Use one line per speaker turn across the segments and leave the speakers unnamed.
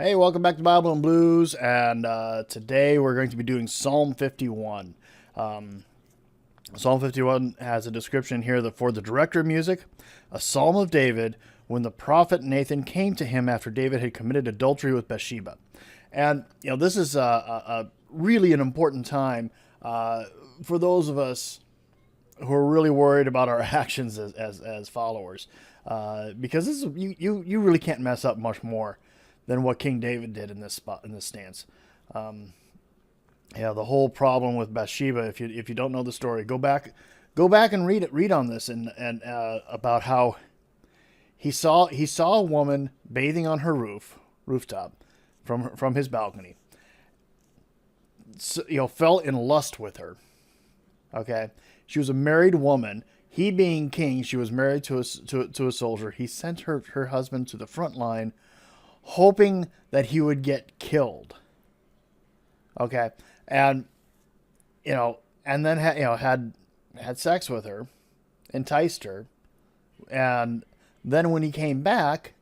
Hey, welcome back to Bible and Blues, and today we're going to be doing Psalm 51. Um, Psalm 51 has a description here that for the director of music, a psalm of David when the prophet Nathan came to him after David had committed adultery with Bathsheba. And, this is really an important time for those of us who are really worried about our actions as followers. Because this is, you really can't mess up much more than what King David did in this stance. The whole problem with Bathsheba. If you don't know the story, go back and read on this and about how he saw a woman bathing on her rooftop from his balcony. So, fell in lust with her. Okay, she was a married woman. He being king, she was married to a soldier. He sent her husband to the front line, hoping that he would get killed. Okay, and and then had sex with her, enticed her, and then when he came back,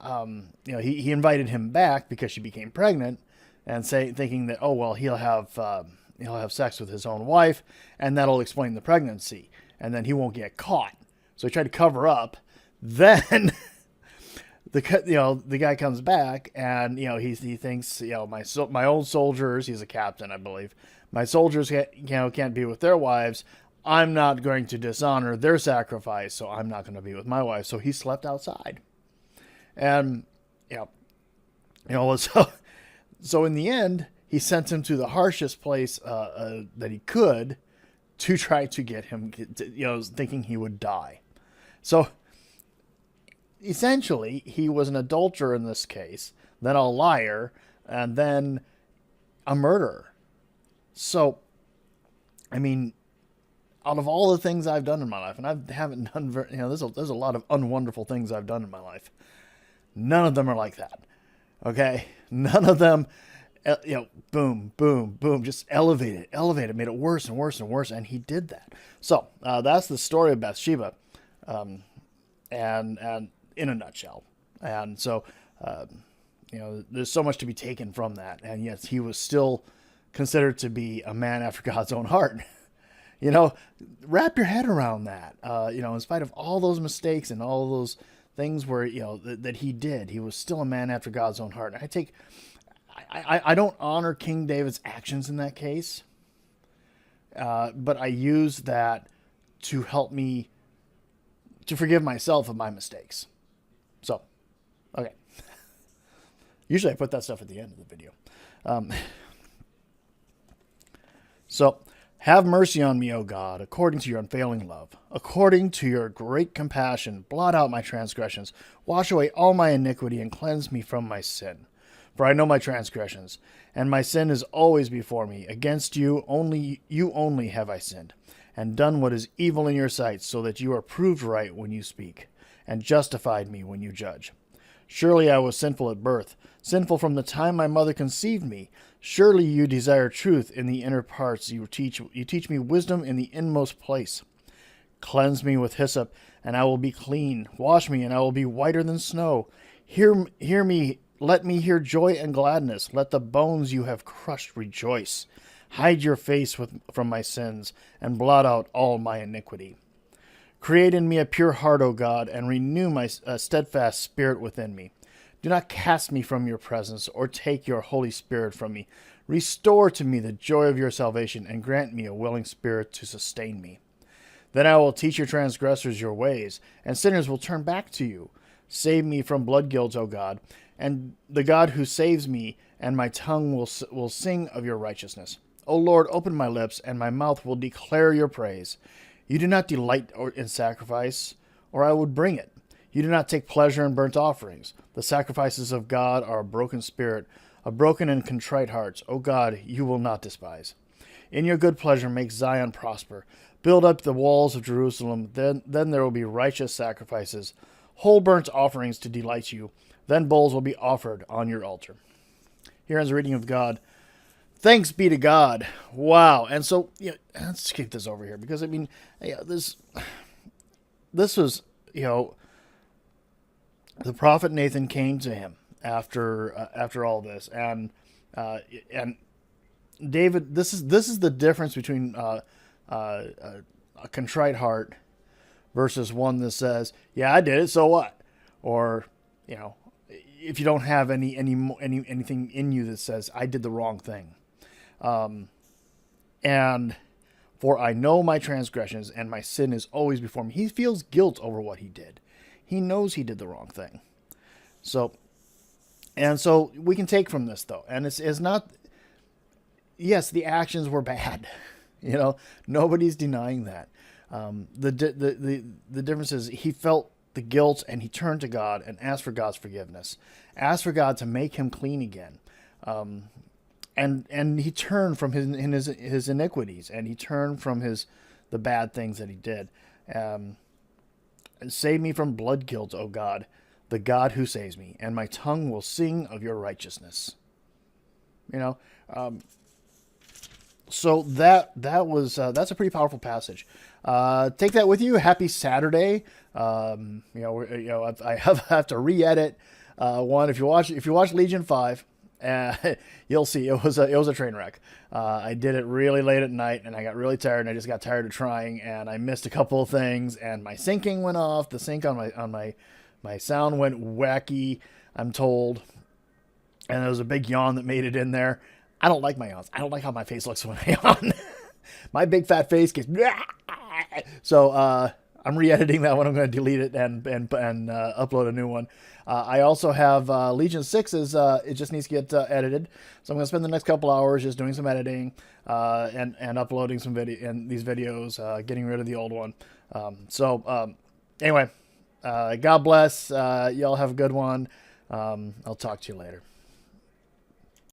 he invited him back because she became pregnant, and thinking that he'll have sex with his own wife, and that'll explain the pregnancy, and then he won't get caught. So he tried to cover up. Then the guy comes back, and he thinks my old soldiers. He's a captain, I believe. My soldiers can't be with their wives. I'm not going to dishonor their sacrifice, so I'm not going to be with my wife. So he slept outside, and so in the end, he sent him to the harshest place that he could to try to get him, thinking he would die. So essentially, he was an adulterer in this case, then a liar, and then a murderer. So, I mean, out of all the things I've done in my life, and I haven't done there's a lot of unwonderful things I've done in my life. None of them are like that. Okay? None of them, boom, boom, boom, just elevated, made it worse and worse and worse, and he did that. So, that's the story of Bathsheba. And in a nutshell. And so, there's so much to be taken from that. And yet he was still considered to be a man after God's own heart. Wrap your head around that. In spite of all those mistakes and all those things where, that he did, he was still a man after God's own heart. And I don't honor King David's actions in that case. But I use that to help me to forgive myself of my mistakes. So, okay. Usually I put that stuff at the end of the video. So, have mercy on me, O God, according to your unfailing love. According to your great compassion, blot out my transgressions. Wash away all my iniquity and cleanse me from my sin. For I know my transgressions, and my sin is always before me. Against you only have I sinned, and done what is evil in your sight, so that you are proved right when you speak, and justified me when you judge. Surely I was sinful at birth, sinful from the time my mother conceived me. Surely you desire truth in the inner parts. You teach me wisdom in the inmost place. Cleanse me with hyssop, and I will be clean. Wash me, and I will be whiter than snow. Hear me. Let me hear joy and gladness. Let the bones you have crushed rejoice. Hide your face from my sins, and blot out all my iniquity. Create in me a pure heart, O God, and renew my steadfast spirit within me. Do not cast me from your presence, or take your Holy Spirit from me. Restore to me the joy of your salvation, and grant me a willing spirit to sustain me. Then I will teach your transgressors your ways, and sinners will turn back to you. Save me from blood guilt, O God, and the God who saves me, and my tongue will sing of your righteousness. O Lord, open my lips, and my mouth will declare your praise. You do not delight in sacrifice, or I would bring it. You do not take pleasure in burnt offerings. The sacrifices of God are a broken spirit, a broken and contrite heart. O God, you will not despise. In your good pleasure make Zion prosper. Build up the walls of Jerusalem. Then there will be righteous sacrifices, whole burnt offerings to delight you. Then bulls will be offered on your altar. Here ends the reading of God. Thanks be to God. Wow. And so, let's keep this over here because, this was, the prophet Nathan came to him after all this, and David, this is the difference between a contrite heart versus one that says, "Yeah, I did it, so what?" Or, you know, if you don't have anything in you that says, "I did the wrong thing," and for I know my transgressions and my sin is always before me. He feels guilt over what he did. He knows he did the wrong thing. So, and so we can take from this though, and it's not. Yes, the actions were bad. You know, nobody's denying that. The difference is he felt the guilt and he turned to God and asked for God's forgiveness, asked for God to make him clean again, and he turned from his iniquities, and he turned from the bad things that he did. Save me from blood guilt, O God, the God who saves me, and my tongue will sing of your righteousness. You know. So that's a pretty powerful passage. Take that with you. Happy Saturday. I have to re-edit one. If you watch Legion 5, you'll see it was a train wreck. I did it really late at night, and I got really tired, and I just got tired of trying, and I missed a couple of things, and my syncing went off. The sync on my sound went wacky, I'm told, and there was a big yawn that made it in there. I don't like my yawns. I don't like how my face looks when I yawn. My big fat face gets... So I'm re-editing that one. I'm going to delete it and upload a new one. I also have Legion 6's. It just needs to get edited. So I'm going to spend the next couple hours just doing some editing and uploading some these videos, getting rid of the old one. Anyway, God bless. Y'all have a good one. I'll talk to you later.